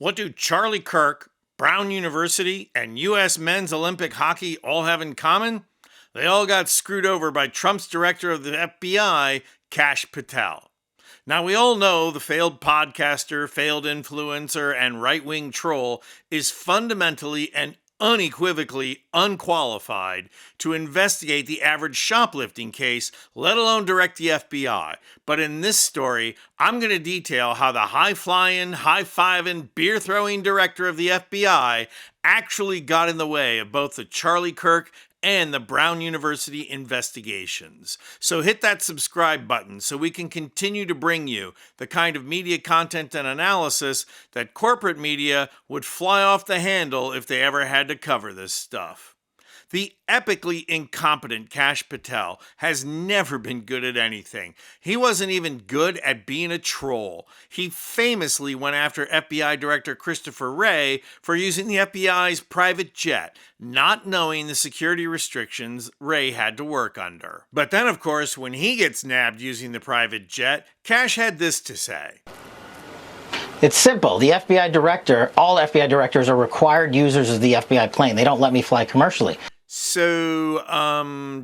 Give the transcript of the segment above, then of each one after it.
What do Charlie Kirk, Brown University, and U.S. men's Olympic hockey all have in common? They all got screwed over by Trump's director of the FBI, Kash Patel. Now, we all know the failed podcaster, failed influencer, and right-wing troll is fundamentally and unequivocally unqualified to investigate the average shoplifting case, let alone direct the FBI. But in this story, I'm going to detail how the high-flying, high-fiving, beer-throwing director of the FBI actually got in the way of both the Charlie Kirk and the Brown University investigations. So hit that subscribe button so we can continue to bring you the kind of media content and analysis that corporate media would fly off the handle if they ever had to cover this stuff. The epically incompetent Kash Patel has never been good at anything. He wasn't even good at being a troll. He famously went after FBI Director Christopher Wray for using the FBI's private jet, not knowing the security restrictions Wray had to work under. But then, of course, when he gets nabbed using the private jet, Kash had this to say. It's simple. The FBI director, all FBI directors are required users of the FBI plane. They don't let me fly commercially. So,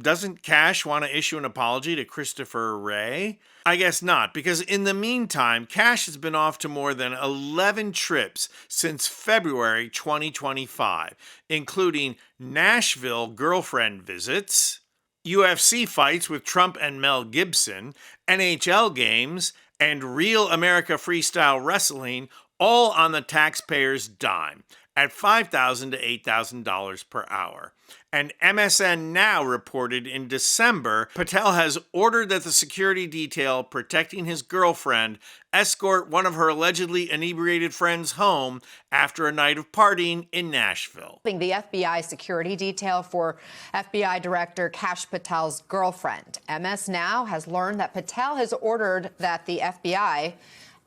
doesn't Kash want to issue an apology to Christopher Wray? I guess not, because in the meantime, Kash has been off to more than 11 trips since February 2025, including Nashville girlfriend visits, UFC fights with Trump and Mel Gibson, NHL games, and Real America Freestyle Wrestling, all on the taxpayer's dime, at $5,000 to $8,000 per hour. And MSN Now reported in December, Patel has ordered that the security detail protecting his girlfriend escort one of her allegedly inebriated friends home after a night of partying in Nashville. The FBI security detail for FBI Director Kash Patel's girlfriend. MS Now has learned that Patel has ordered that the FBI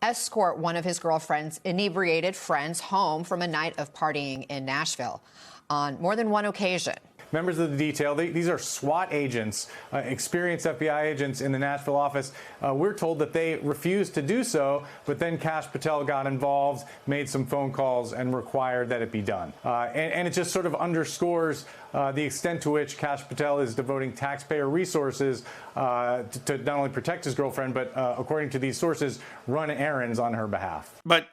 escort one of his girlfriend's inebriated friends home from a night of partying in Nashville on more than one occasion. Members of the detail, these are SWAT agents, experienced FBI agents in the Nashville office. We're told that they refused to do so, but then Kash Patel got involved, made some phone calls, and required that it be done. And it just sort of underscores the extent to which Kash Patel is devoting taxpayer resources to not only protect his girlfriend, but according to these sources, run errands on her behalf. But,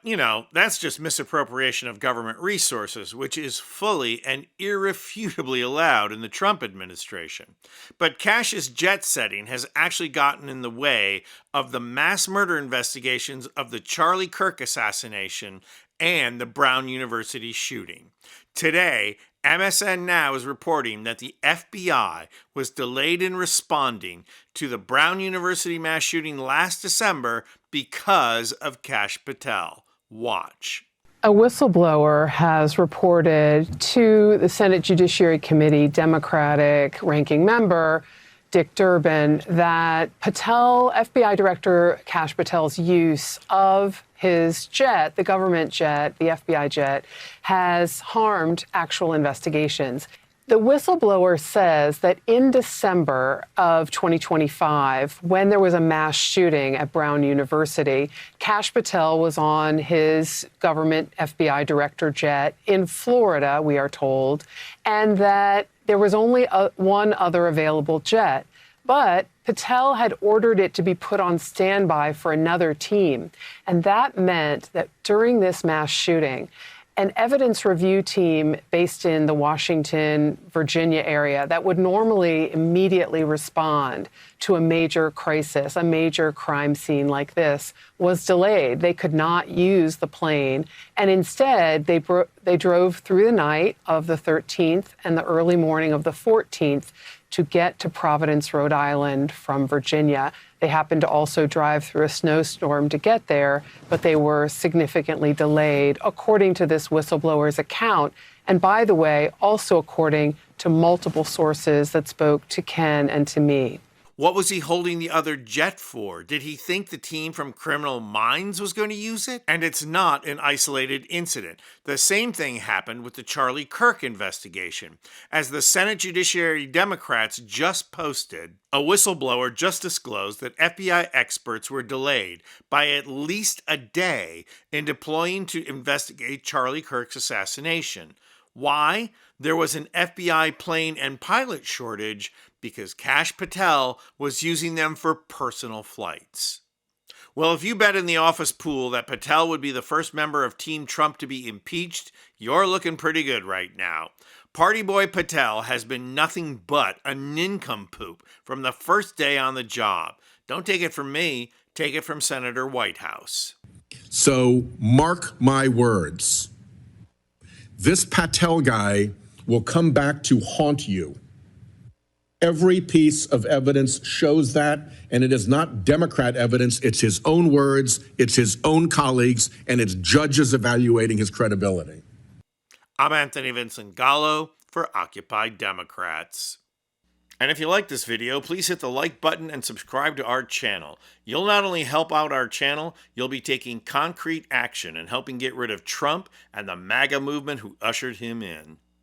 that's just misappropriation of government resources, which is fully and irrefutably allowed in the Trump administration. But Kash's jet setting has actually gotten in the way of the mass murder investigations of the Charlie Kirk assassination and the Brown University shooting. Today, MSN Now is reporting that the FBI was delayed in responding to the Brown University mass shooting last December because of Kash Patel. Watch. A whistleblower has reported to the Senate Judiciary Committee Democratic ranking member Dick Durbin that FBI Director Kash Patel's use of his jet, the government jet, the FBI jet, has harmed actual investigations. The whistleblower says that in December of 2025, when there was a mass shooting at Brown University, Kash Patel was on his government FBI director jet in Florida, we are told, and that there was only one other available jet. But Patel had ordered it to be put on standby for another team. And that meant that during this mass shooting, an evidence review team based in the Washington, Virginia area that would normally immediately respond to a major crisis, a major crime scene like this, was delayed. They could not use the plane. And instead, they drove through the night of the 13th and the early morning of the 14th to get to Providence, Rhode Island from Virginia. They happened to also drive through a snowstorm to get there, but they were significantly delayed, according to this whistleblower's account. And by the way, also according to multiple sources that spoke to Ken and to me. What was he holding the other jet for? Did he think the team from Criminal Minds was going to use it? And it's not an isolated incident. The same thing happened with the Charlie Kirk investigation. As the Senate Judiciary Democrats just posted, a whistleblower just disclosed that FBI experts were delayed by at least a day in deploying to investigate Charlie Kirk's assassination. Why? There was an FBI plane and pilot shortage because Kash Patel was using them for personal flights. Well, if you bet in the office pool that Patel would be the first member of Team Trump to be impeached, you're looking pretty good right now. Party boy Patel has been nothing but a nincompoop from the first day on the job. Don't take it from me, take it from Senator Whitehouse. So mark my words. This Patel guy will come back to haunt you. Every piece of evidence shows that, and it is not Democrat evidence. It's his own words, it's his own colleagues, and it's judges evaluating his credibility. I'm Anthony Vincent Gallo for Occupy Democrats. And if you like this video, please hit the like button and subscribe to our channel. You'll not only help out our channel, you'll be taking concrete action and helping get rid of Trump and the MAGA movement who ushered him in.